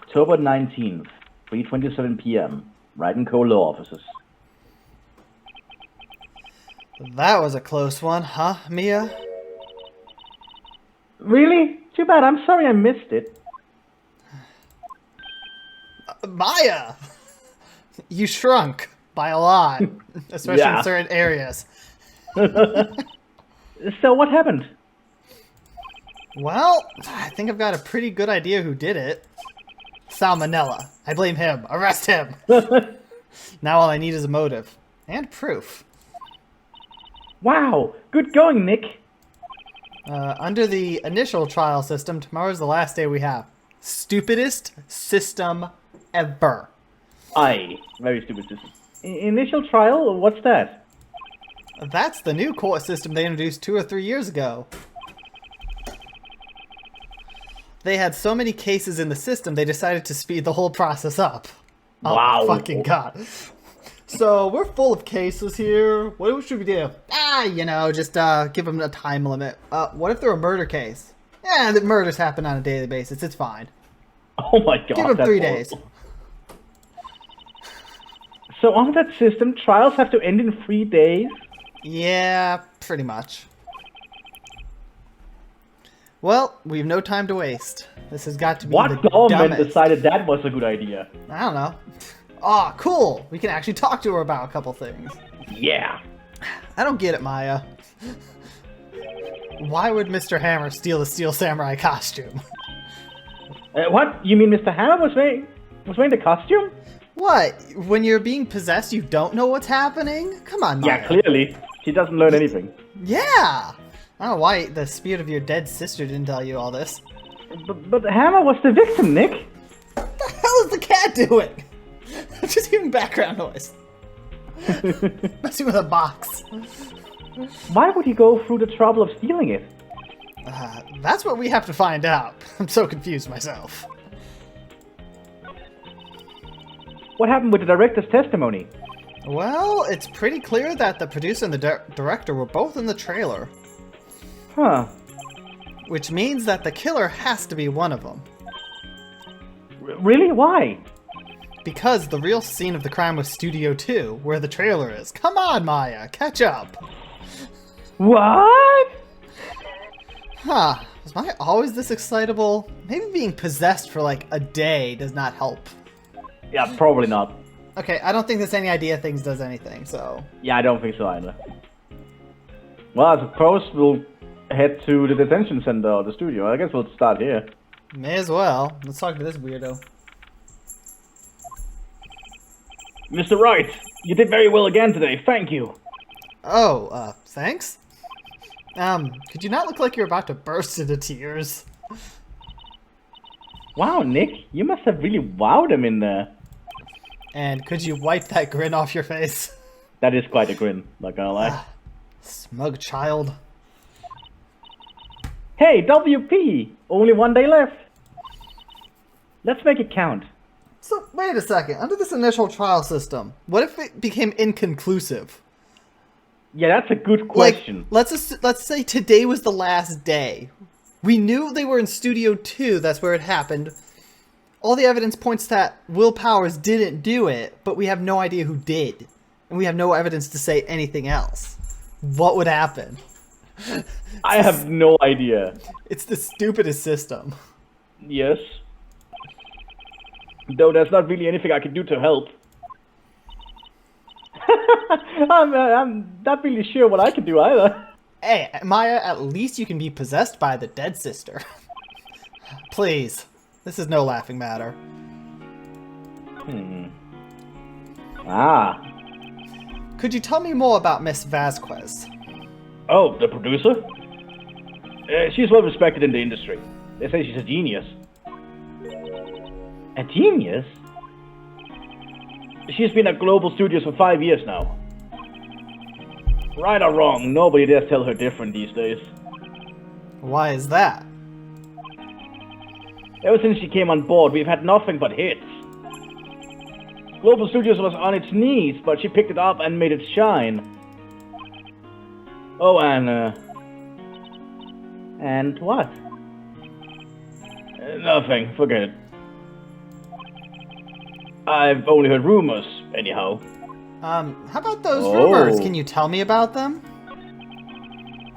October 19th, 3:27 p.m. Wright & Co. Law Offices. That was a close one, huh, Mia? Really? Too bad. I'm sorry I missed it. Maya! You shrunk by a lot, especially Yeah. in certain areas. So what happened? Well, I think I've got a pretty good idea who did it. Salmonella. I blame him. Arrest him. Now all I need is a motive. And proof. Wow. Good going, Nick. Under the initial trial system, tomorrow's the last day we have. Stupidest system ever. Aye. Very stupid system. Initial trial? What's that? That's the new court system they introduced 2 or 3 years ago. They had so many cases in the system, they decided to speed the whole process up. Oh, Wow. fucking God. So, we're full of cases here. What should we do? Just give them a time limit. What if they're a murder case? Yeah, the murders happen on a daily basis. It's fine. Oh my god. Give them that's 3 horrible. days. So on that system, trials have to end in 3 days? Yeah, pretty much. Well, we've no time to waste. This has got to be What the government dumbest. decided that was a good idea? I don't know. Aw, cool! We can actually talk to her about a couple things. Yeah. I don't get it, Maya. Why would Mr. Hammer steal the Steel Samurai costume? What? You mean Mr. Hammer was wearing the costume? What? When you're being possessed, you don't know what's happening? Come on, Maya. Yeah, clearly. She doesn't learn anything. Yeah! I don't know why the spirit of your dead sister didn't tell you all this. But Hammer was the victim, Nick. What the hell is the cat doing? Just hearing background noise. Messing with a box. Why would he go through the trouble of stealing it? That's what we have to find out. I'm so confused myself. What happened with the director's testimony? Well, it's pretty clear that the producer and the director were both in the trailer. Huh. Which means that the killer has to be one of them. Really? Why? Because the real scene of the crime was Studio 2, where the trailer is. Come on, Maya, catch up! What? Huh, was Maya always this excitable? Maybe being possessed for like a day does not help. Yeah, probably not. Okay, I don't think this any idea things does anything, so... Yeah, I don't think so either. Well, I suppose we'll head to the detention center or the studio. I guess we'll start here. May as well. Let's talk to this weirdo. Mr. Wright, you did very well again today. Thank you. Oh, thanks? Could you not look like you're about to burst into tears? Wow, Nick, you must have really wowed him in there. And could you wipe that grin off your face? That is quite a grin, not gonna lie. Smug child. Hey, WP! Only 1 day left. Let's make it count. So, wait a second. Under this initial trial system, what if it became inconclusive? Yeah, that's a good question. Like, let's say today was the last day. We knew they were in Studio 2, that's where it happened. All the evidence points that Will Powers didn't do it, but we have no idea who did. And we have no evidence to say anything else. What would happen? I have no idea. It's the stupidest system. Yes. Though there's not really anything I can do to help. I'm not really sure what I can do either. Hey, Maya, at least you can be possessed by the dead sister. Please. This is no laughing matter. Ah. Could you tell me more about Miss Vasquez? Oh, the producer? She's well respected in the industry. They say she's a genius. A genius? She's been at Global Studios for 5 years now. Right or wrong, nobody dares tell her different these days. Why is that? Ever since she came on board, we've had nothing but hits. Global Studios was on its knees, but she picked it up and made it shine. Oh, and what? Nothing, forget it. I've only heard rumors, anyhow. How about those rumors? Can you tell me about them?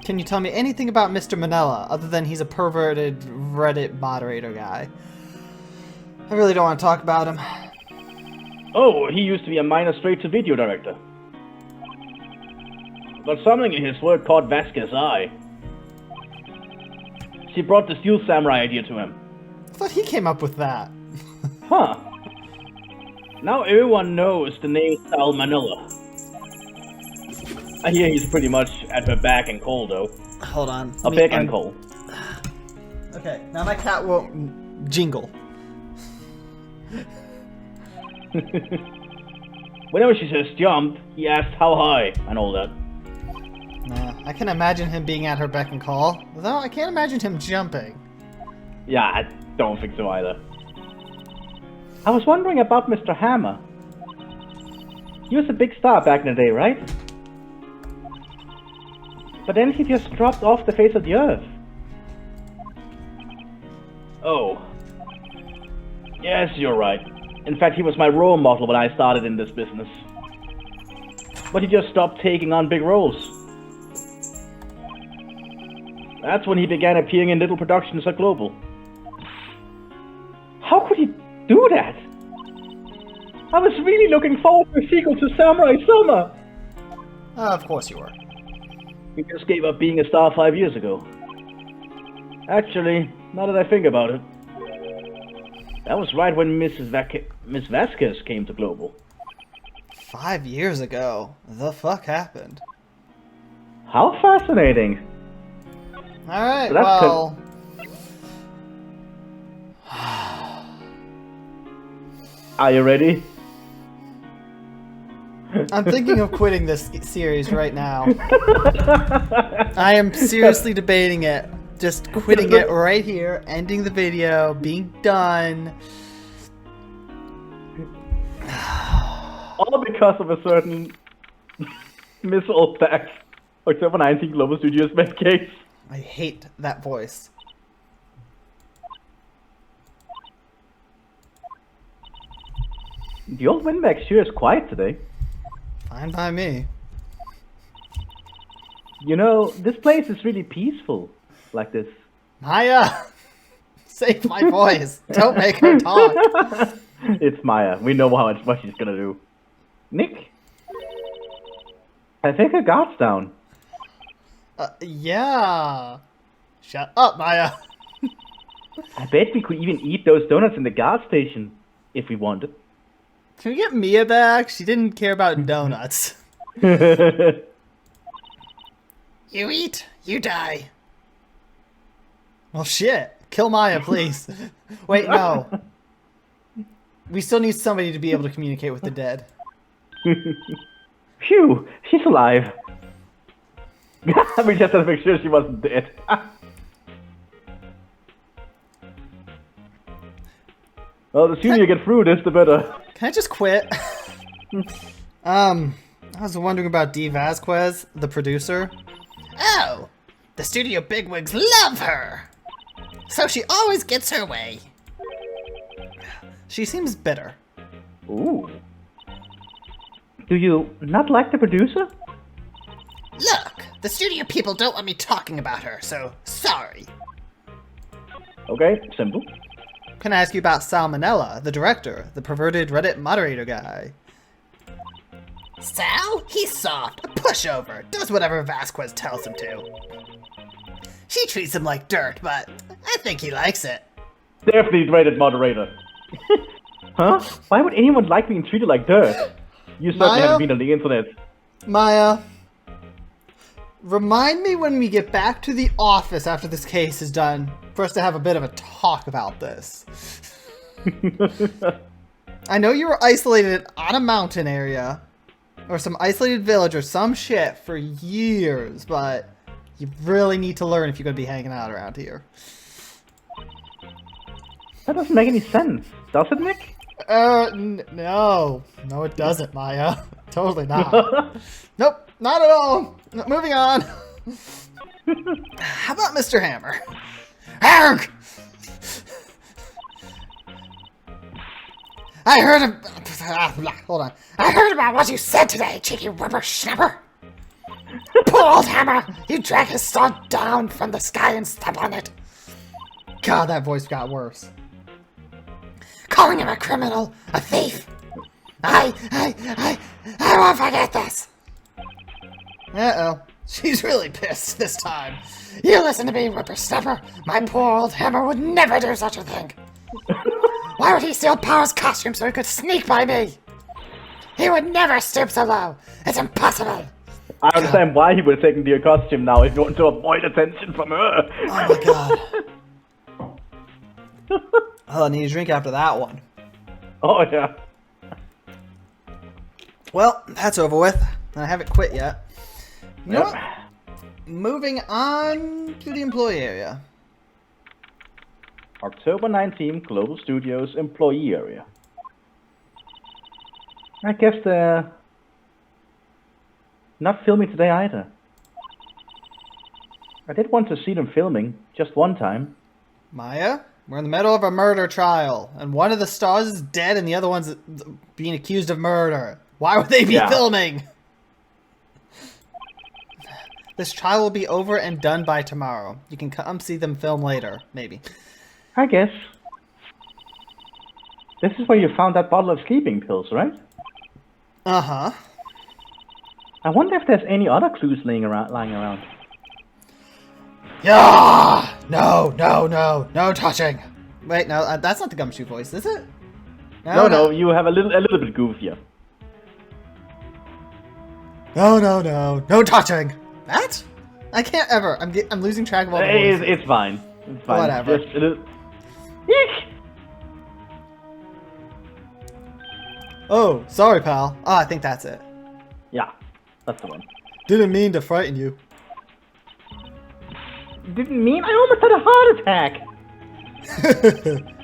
Can you tell me anything about Mr. Manila, other than he's a perverted Reddit moderator guy? I really don't want to talk about him. Oh, he used to be a minor straight-to-video director. But something in his work caught Vasquez's eye. She brought the Steel Samurai idea to him. I thought he came up with that. Huh. Now everyone knows the name Sal Manila. I hear he's pretty much at her beck and call, though. Hold on. A beck and call. Okay, now my cat won't jingle. Whenever she says jump, he asks how high and all that. Nah, I can imagine him being at her beck and call, though I can't imagine him jumping. Yeah, I don't think so either. I was wondering about Mr. Hammer. He was a big star back in the day, right? But then he just dropped off the face of the earth. Oh. Yes, you're right. In fact, he was my role model when I started in this business. But he just stopped taking on big roles. That's when he began appearing in little productions at Global. How could he do that? I was really looking forward to a sequel to Samurai Summer. Of course you were. He just gave up being a star 5 years ago. Actually, now that I think about it, that was right when Miss Vasquez came to Global. 5 years ago? The fuck happened? How fascinating. Alright, So well... Are you ready? I'm thinking of quitting this series right now. I am seriously debating it. Just quitting it right here, ending the video, being done. All because of a certain Miss Oldback, October 19 Global Studios med case. I hate that voice. The old Winback sure is quiet today. Fine by me. You know, this place is really peaceful, like this. Maya! Save my voice. Don't make her talk. It's Maya. We know what she's gonna do. Nick? I think her guard's down. Yeah. Shut up, Maya. I bet we could even eat those donuts in the guard station, if we wanted. Can we get Mia back? She didn't care about donuts. You eat, you die. Well, shit. Kill Maya, please. Wait, no. We still need somebody to be able to communicate with the dead. Phew, she's alive. We just had to make sure she wasn't dead. Well, the sooner you get through this, the better. Can I just quit? I was wondering about Dee Vasquez, the producer. Oh, the studio bigwigs love her. So she always gets her way. She seems bitter. Ooh. Do you not like the producer? Look, the studio people don't want me talking about her, so sorry. Okay, simple. Can I ask you about Salmonella, the director, the perverted Reddit moderator guy? Sal? He's soft, a pushover, does whatever Vasquez tells him to. She treats him like dirt, but I think he likes it. Definitely Reddit moderator. Huh? Why would anyone like being treated like dirt? You certainly Maya? haven't been on the internet. Maya, remind me when we get back to the office after this case is done for us to have a bit of a talk about this. I know you were isolated on a mountain area, or some isolated village or some shit for years, but you really need to learn if you're going to be hanging out around here. That doesn't make any sense, does it, Nick? No. No, it doesn't, Maya. Totally not. Nope, not at all. No, moving on. How about Mr. Hammer? Arg! I heard Hold on. I heard about what you said today, cheeky whippersnapper. Poor old Hammer! You drag his sword down from the sky and step on it. God, that voice got worse. Calling him a criminal, a thief. I won't forget this. Uh-oh. She's really pissed this time. You listen to me, whippersnapper. My poor old Hammer would never do such a thing. Why would he steal Power's costume so he could sneak by me? He would never stoop so low. It's impossible. I understand why he was taking your costume now if you want to avoid attention from her. Oh my god. Oh, I need a drink after that one. Oh yeah. Well, that's over with. I haven't quit yet. You know what? Moving on to the employee area. October 19th, Global Studios employee area. I guess they're not filming today either. I did want to see them filming, just one time. Maya, we're in the middle of a murder trial, and one of the stars is dead and the other one's being accused of murder. Why would they be filming? This trial will be over and done by tomorrow. You can come see them film later, maybe. I guess. This is where you found that bottle of sleeping pills, right? Uh-huh. I wonder if there's any other clues lying around. Yeah! No touching. Wait, no, that's not the Gumshoe voice, is it? No, you have a little bit goofier. No touching. That? I can't ever. I'm losing track of all the voices. It's fine. It's fine. Whatever. Just a little... Oh, sorry, pal. Oh, I think that's it. Yeah, that's the one. Didn't mean to frighten you. Didn't mean? I almost had a heart attack!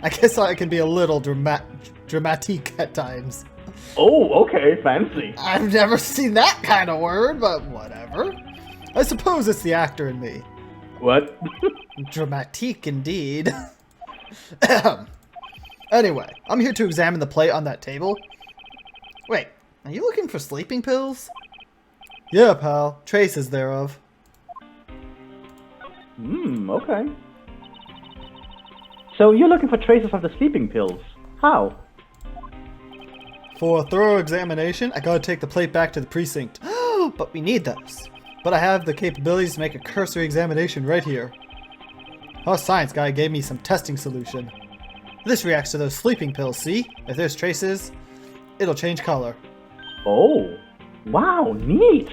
I guess I can be a little dramatic at times. Oh, okay, fancy. I've never seen that kind of word, but whatever. I suppose it's the actor in me. What? Dramatique indeed. Anyway, I'm here to examine the plate on that table. Wait, are you looking for sleeping pills? Yeah, pal. Traces thereof. Okay. So you're looking for traces of the sleeping pills. How? For a thorough examination, I gotta take the plate back to the precinct. But we need those. But I have the capabilities to make a cursory examination right here. Our science guy gave me some testing solution. This reacts to those sleeping pills, see? If there's traces, it'll change color. Oh, wow, neat.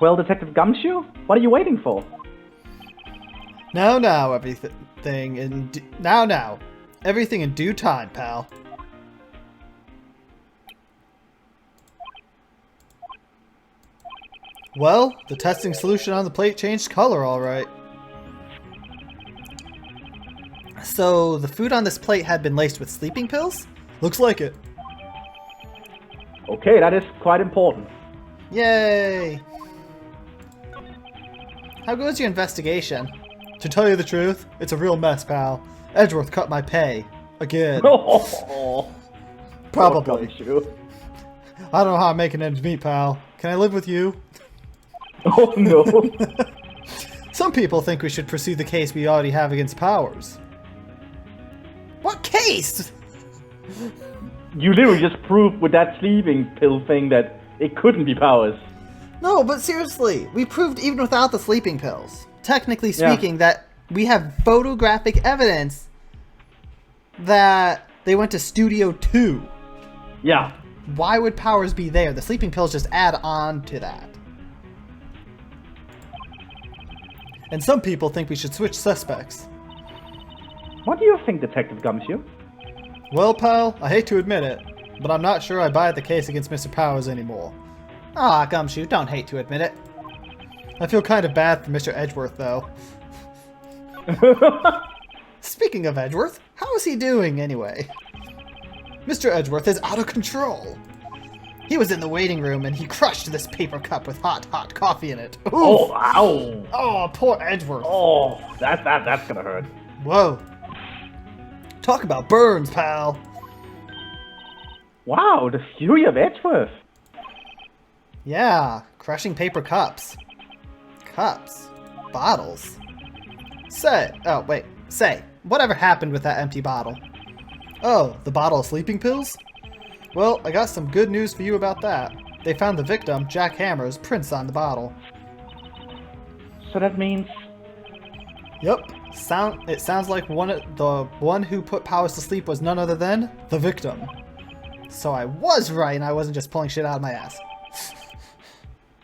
Well, Detective Gumshoe, what are you waiting for? Now, everything in due time, pal. Well, the testing solution on the plate changed color, all right. So, the food on this plate had been laced with sleeping pills? Looks like it. Okay, that is quite important. Yay! How goes your investigation? To tell you the truth, it's a real mess, pal. Edgeworth cut my pay. Again. Probably. I don't know how I'm making ends meet, pal. Can I live with you? Oh no. Some people think we should pursue the case we already have against Powers. What case? You literally just proved with that sleeping pill thing that it couldn't be Powers. No, but seriously, we proved even without the sleeping pills, technically speaking, that we have photographic evidence that they went to Studio 2. Yeah. Why would Powers be there? The sleeping pills just add on to that. And some people think we should switch suspects. What do you think, Detective Gumshoe? Well, pal, I hate to admit it, but I'm not sure I buy the case against Mr. Powers anymore. Ah, Gumshoe, don't hate to admit it. I feel kind of bad for Mr. Edgeworth, though. Speaking of Edgeworth, how is he doing, anyway? Mr. Edgeworth is out of control. He was in the waiting room and he crushed this paper cup with hot coffee in it. Oof. Oh, ow! Oh, poor Edgeworth. Oh, that's gonna hurt. Whoa. Talk about burns, pal. Wow, the Fury of Edgeworth. Yeah, crushing paper cups. Cups. Bottles. Say, whatever happened with that empty bottle? Oh, the bottle of sleeping pills? Well, I got some good news for you about that. They found the victim, Jack Hammer's, prints on the bottle. So that means... Yep. It sounds like the one who put Powers to sleep was none other than the victim. So I was right, and I wasn't just pulling shit out of my ass.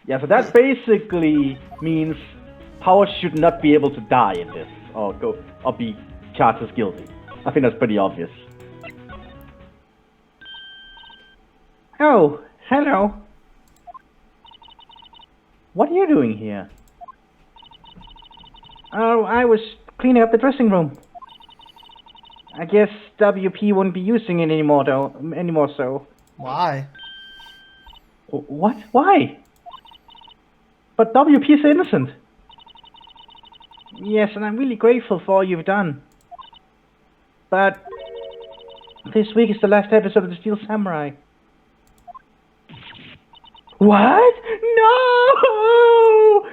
Yeah, so that basically means Powers should not be able to die in this, or be charged as guilty. I think that's pretty obvious. Oh, hello. What are you doing here? Oh, I was cleaning up the dressing room. I guess WP wouldn't be using it anymore, so. Why? What? Why? But WP is innocent. Yes, and I'm really grateful for all you've done. But this week is the last episode of the Steel Samurai. What? No!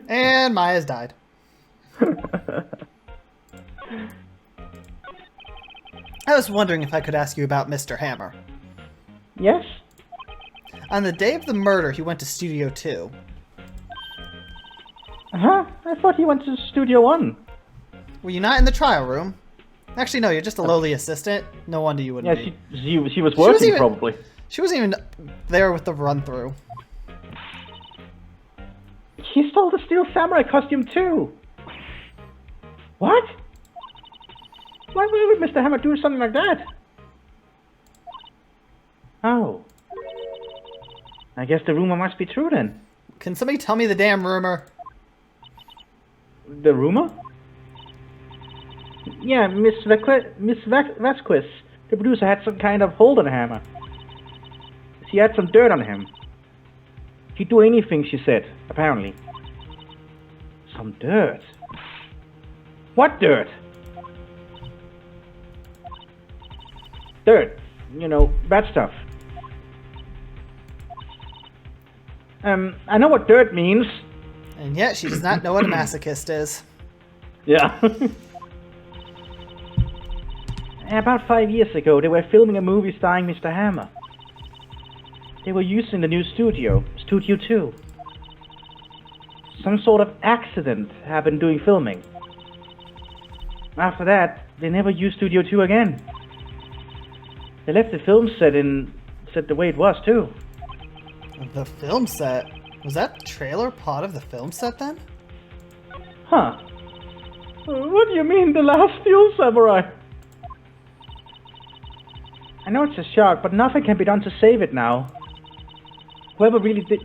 And Maya's died. I was wondering if I could ask you about Mr. Hammer. Yes? On the day of the murder, he went to Studio 2. Huh? I thought he went to Studio 1. Were you not in the trial room? Actually, no, you're just a lowly assistant. No wonder you wouldn't be. Yeah, she was working, probably. She wasn't even there with the run-through. He stole the Steel Samurai costume, too. What? Why would Mr. Hammer do something like that? Oh. I guess the rumor must be true, then. Can somebody tell me the damn rumor? The rumor? Yeah, Miss Vasquez, the producer, had some kind of hold on Hammer. She had some dirt on him. He'd do anything, she said, apparently. Some dirt? What dirt? Dirt. You know, bad stuff. I know what dirt means. And yet, she does not know what a masochist is. Yeah. About 5 years ago, they were filming a movie starring Mr. Hammer. They were using the new studio, Studio 2. Some sort of accident happened during filming. After that, they never used Studio 2 again. They left the film set the way it was, too. The film set? Was that trailer part of the film set, then? Huh. What do you mean, the last Steel Samurai? I know it's a shock, but nothing can be done to save it now. Whoever really did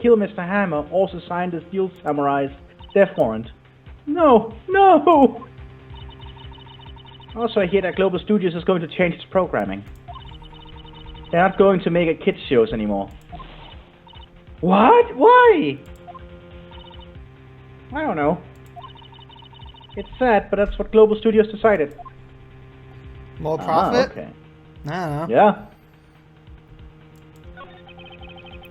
kill Mr. Hammer also signed the Steel Samurai's death warrant. No! No! Also, I hear that Global Studios is going to change its programming. They're not going to make it kids shows anymore. What? Why? I don't know. It's sad, but that's what Global Studios decided. More profit? Okay. I don't know. Yeah.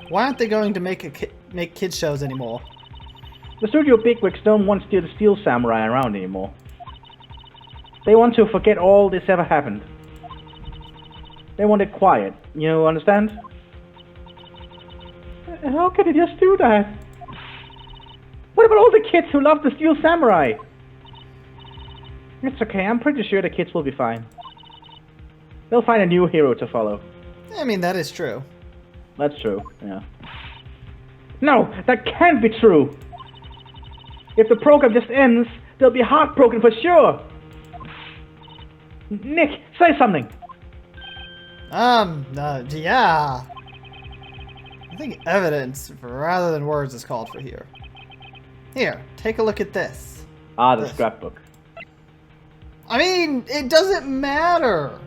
Why aren't they going to make kids shows anymore? The studio bigwigs don't want the Steel Samurai around anymore. They want to forget all this ever happened. They want it quiet. You understand? How can they just do that? What about all the kids who love the Steel Samurai? It's okay, I'm pretty sure the kids will be fine. They'll find a new hero to follow. I mean, that is true. That's true, yeah. No, that can't be true! If the program just ends, they'll be heartbroken for sure! Nick, say something! Yeah. I think evidence, rather than words, is called for here. Here, take a look at this. Ah, the scrapbook. I mean, it doesn't matter!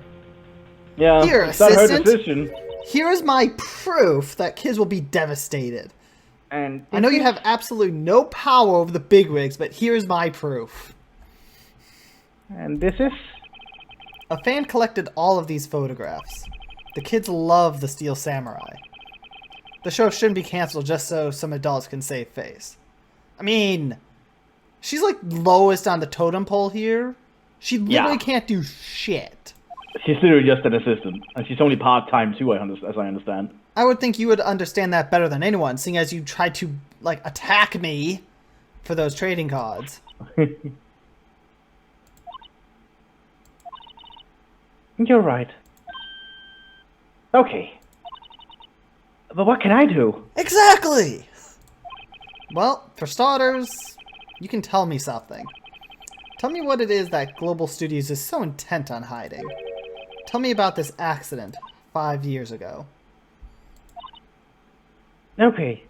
Yeah, Here, it's not her assistant. decision. Here is my proof that kids will be devastated. And I know you have absolutely no power over the bigwigs, but here's my proof. And this is? A fan collected all of these photographs. The kids love the Steel Samurai. The show shouldn't be canceled just so some adults can save face. I mean, she's like lowest on the totem pole here. She literally can't do shit. She's literally just an assistant, and she's only part-time too, as I understand. I would think you would understand that better than anyone, seeing as you tried to, like, attack me for those trading cards. You're right. Okay. But what can I do? Exactly! Well, for starters, you can tell me something. Tell me what it is that Global Studios is so intent on hiding. Tell me about this accident 5 years ago. Okay.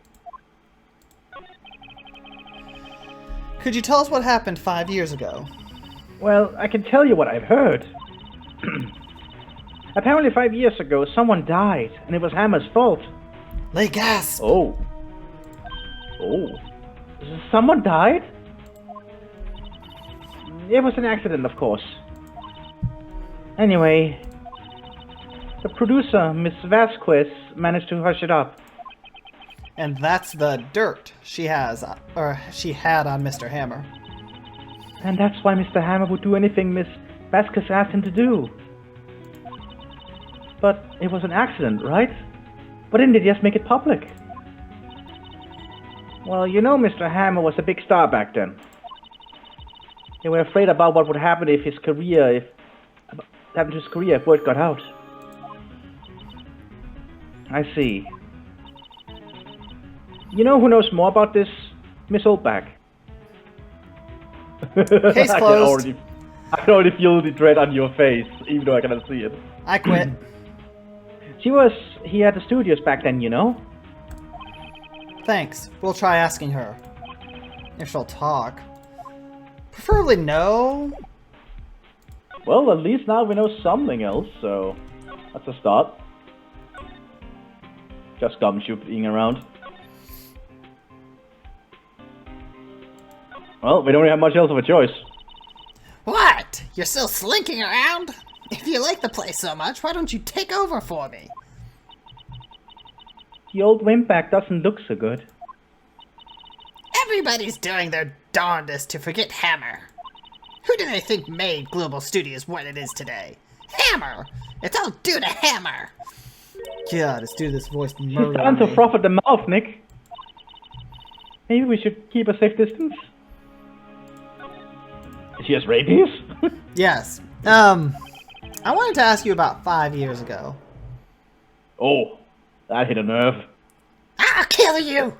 Could you tell us what happened 5 years ago? Well, I can tell you what I've heard. Apparently 5 years ago, someone died, and it was Hammer's fault. Lay gasp! Oh. Someone died? It was an accident, of course. Anyway, the producer, Miss Vasquez, managed to hush it up. And that's the dirt she has, or she had on Mr. Hammer. And that's why Mr. Hammer would do anything Miss Vasquez asked him to do. But it was an accident, right? Why didn't they just make it public? Well, you know Mr. Hammer was a big star back then. They were afraid about what would happen if his career, if word got out. I see. You know who knows more about this? Miss Oldback. Case closed. I can already feel the dread on your face, even though I cannot see it. I quit. He had the studios back then, you know? Thanks. We'll try asking her. If she'll talk. Preferably no. Well, at least now we know something else, so that's a start. Just gumshoe being around. Well, we don't have much else of a choice. What? You're still slinking around? If you like the place so much, why don't you take over for me? The old windbag doesn't look so good. Everybody's doing their darndest to forget Hammer. Who do they think made Global Studios what it is today? Hammer! It's all due to Hammer! God, this dude, this voice She's murdered starting to me. froth at the mouth, Nick. Maybe we should keep a safe distance? She has rabies? Yes. I wanted to ask you about 5 years ago. Oh, that hit a nerve. I'll kill you!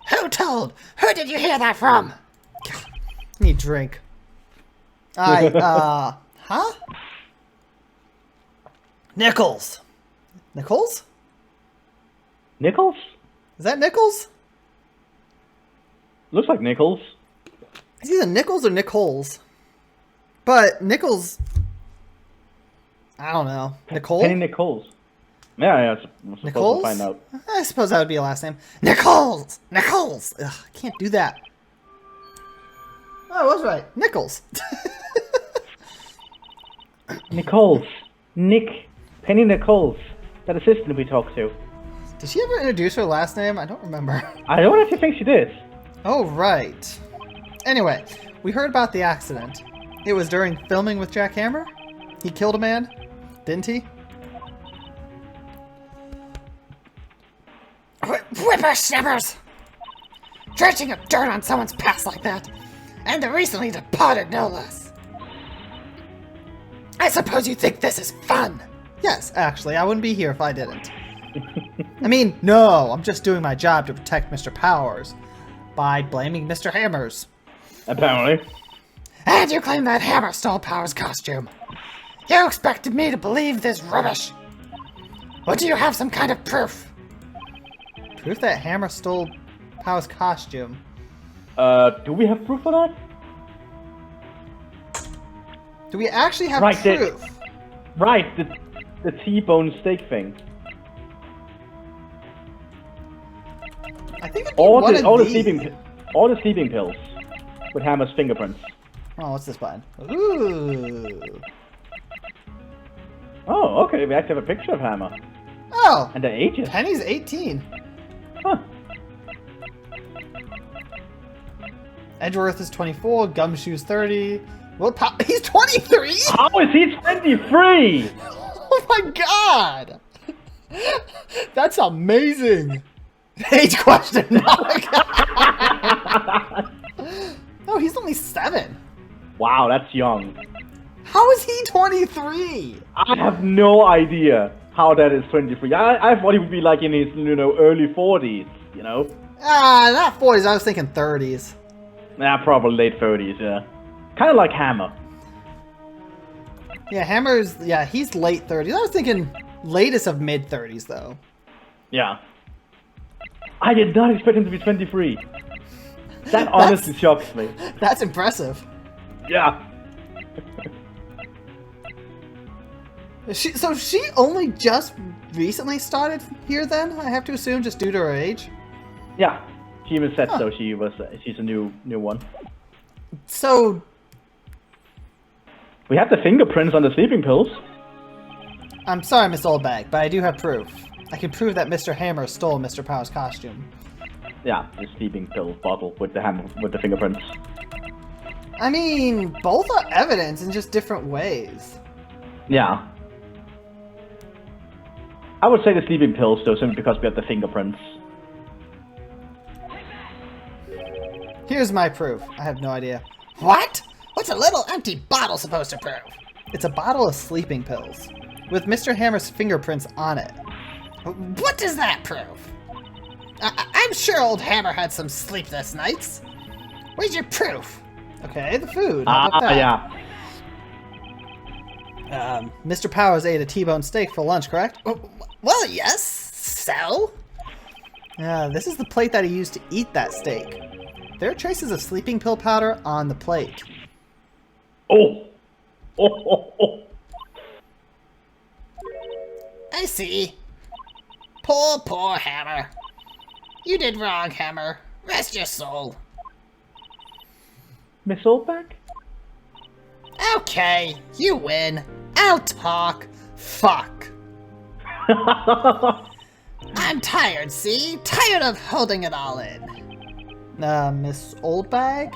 Who told? Who did you hear that from? Need drink. Huh? Nichols. Nichols? Nichols? Is that Nichols? Looks like Nichols. It's either Nichols or Nichols. But Nichols... I don't know. Nicole? Penny Nichols. Yeah, I'm supposed Nichols? to find out. I suppose that would be a last name. Nichols! Nichols! Ugh, I can't do that. Oh, I was right. Nichols. Nichols. Nick. Penny Nichols. That assistant we talked to. Did she ever introduce her last name? I don't remember. I don't actually think she did. Oh, right. Anyway, we heard about the accident. It was during filming with Jack Hammer? He killed a man? Didn't he? Whippersnappers! Dredging up dirt on someone's past like that. And the recently departed, no less. I suppose you think this is fun. Yes, actually, I wouldn't be here if I didn't. I mean, no, I'm just doing my job to protect Mr. Powers by blaming Mr. Hammers. Apparently. And you claim that Hammer stole Power's costume. You expected me to believe this rubbish. Or do you have some kind of proof? Proof that Hammer stole Powers' costume. Do we have proof for that? Do we actually have Right, proof? Right, the T-bone steak thing. I think it'd be All one the of all the these. sleeping pills with Hammer's fingerprints. Oh, what's this button? Ooh. Oh. Oh, okay, we actually have a picture of Hammer. Oh! And the ages. Penny's 18. Huh. Edgeworth is 24, Gumshoe's 30. He's 23? How is he 23? Oh my god! That's amazing! Age question! No, he's only 7. Wow, that's young. How is he 23? I have no idea how that is 23. I thought he would be like in his, early 40s, Not 40s, I was thinking 30s. Nah, probably late 30s, yeah. Kind of like Hammer. Yeah, he's late 30s. I was thinking latest of mid 30s, though. Yeah. I did not expect him to be 23. That honestly shocks me. That's impressive. Yeah. So she only just recently started here then, I have to assume, just due to her age? Yeah. She even said so. She's a new one. So... We have the fingerprints on the sleeping pills. I'm sorry, Miss Oldbag, but I do have proof. I can prove that Mr. Hammer stole Mr. Power's costume. Yeah, the sleeping pill bottle with the fingerprints. I mean, both are evidence in just different ways. Yeah. I would say the sleeping pills, though, simply because we have the fingerprints. Here's my proof. I have no idea. What? What's a little empty bottle supposed to prove? It's a bottle of sleeping pills, with Mr. Hammer's fingerprints on it. What does that prove? I'm sure old Hammer had some sleepless nights. Where's your proof? Okay, the food. How about that? Yeah. Mr. Powers ate a T-bone steak for lunch, correct? Well, yes. So? This is the plate that he used to eat that steak. There are traces of sleeping pill powder on the plate. Oh. I see. Poor Hammer. You did wrong, Hammer. Rest your soul. Miss Oldback? Okay, you win. I'll talk. Fuck. I'm tired, see? Tired of holding it all in. Miss Oldbag?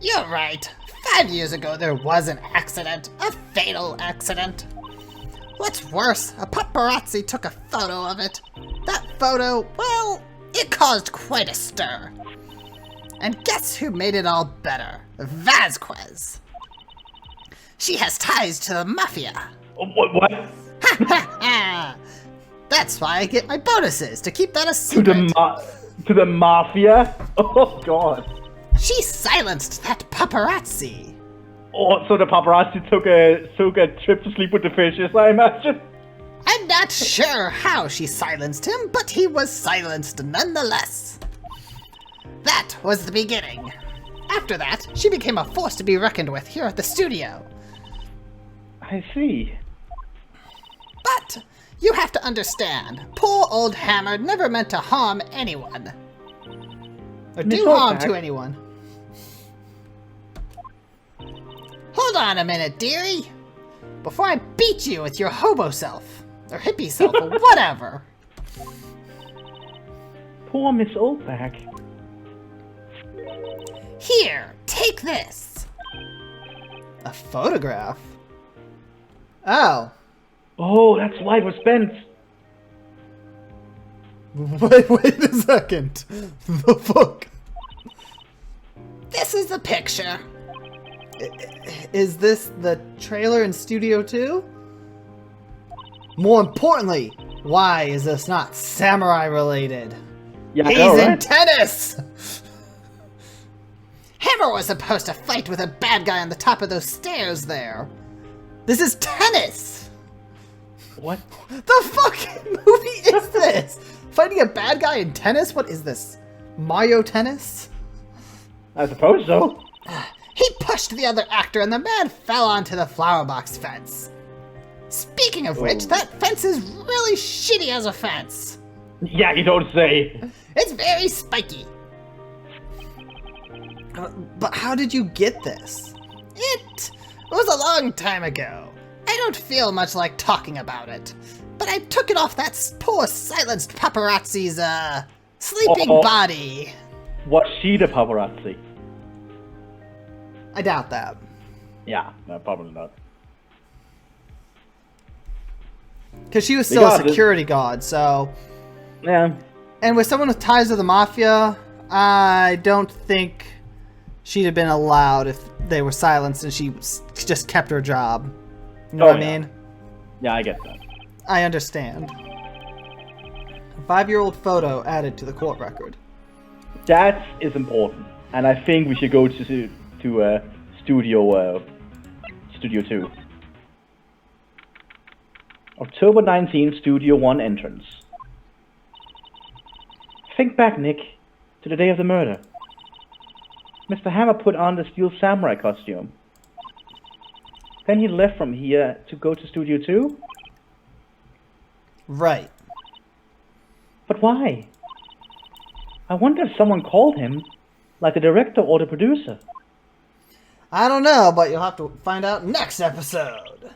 You're right. 5 years ago there was an accident. A fatal accident. What's worse, a paparazzi took a photo of it. That photo, well, it caused quite a stir. And guess who made it all better? Vasquez. She has ties to the mafia. What? Ha ha ha! That's why I get my bonuses, to keep that a secret. To the mafia? Oh, God. She silenced that paparazzi. Oh, so the paparazzi took a trip to sleep with the fishes, I imagine? I'm not sure how she silenced him, but he was silenced nonetheless. That was the beginning. After that, she became a force to be reckoned with here at the studio. I see. But you have to understand, poor old Hammer never meant to harm anyone. Or do harm to anyone. Hold on a minute, dearie. Before I beat you with your hobo self, or hippie self, or whatever. Poor Miss Oldback. Here, take this. A photograph? Oh. Oh, that's why it was bent. Wait a second. The fuck? This is the picture. Is this the trailer in Studio 2? More importantly, why is this not samurai related? Yeah, He's in tennis! Hammer was supposed to fight with a bad guy on the top of those stairs there. This is tennis! What? The fucking movie is this? Fighting a bad guy in tennis? What is this? Mario Tennis? I suppose so. He pushed the other actor and the man fell onto the flower box fence. Speaking of which, that fence is really shitty as a fence. Yeah, you don't say. It's very spiky. But how did you get this? It was a long time ago. I don't feel much like talking about it, but I took it off that poor silenced paparazzi's, sleeping body. Was she the paparazzi? I doubt that. Yeah, no, probably not. Because she was still a security guard, so... Yeah. And with someone with ties to the Mafia, I don't think she'd have been allowed if they were silenced and she just kept her job. You know what I mean? Yeah, I get that. I understand. A 5-year-old photo added to the court record. That is important, and I think we should go to Studio 2. October 19th, Studio 1 entrance. Think back, Nick, to the day of the murder. Mr. Hammer put on the Steel Samurai costume. Then he left from here to go to Studio 2? Right. But why? I wonder if someone called him, like the director or the producer. I don't know, but you'll have to find out next episode.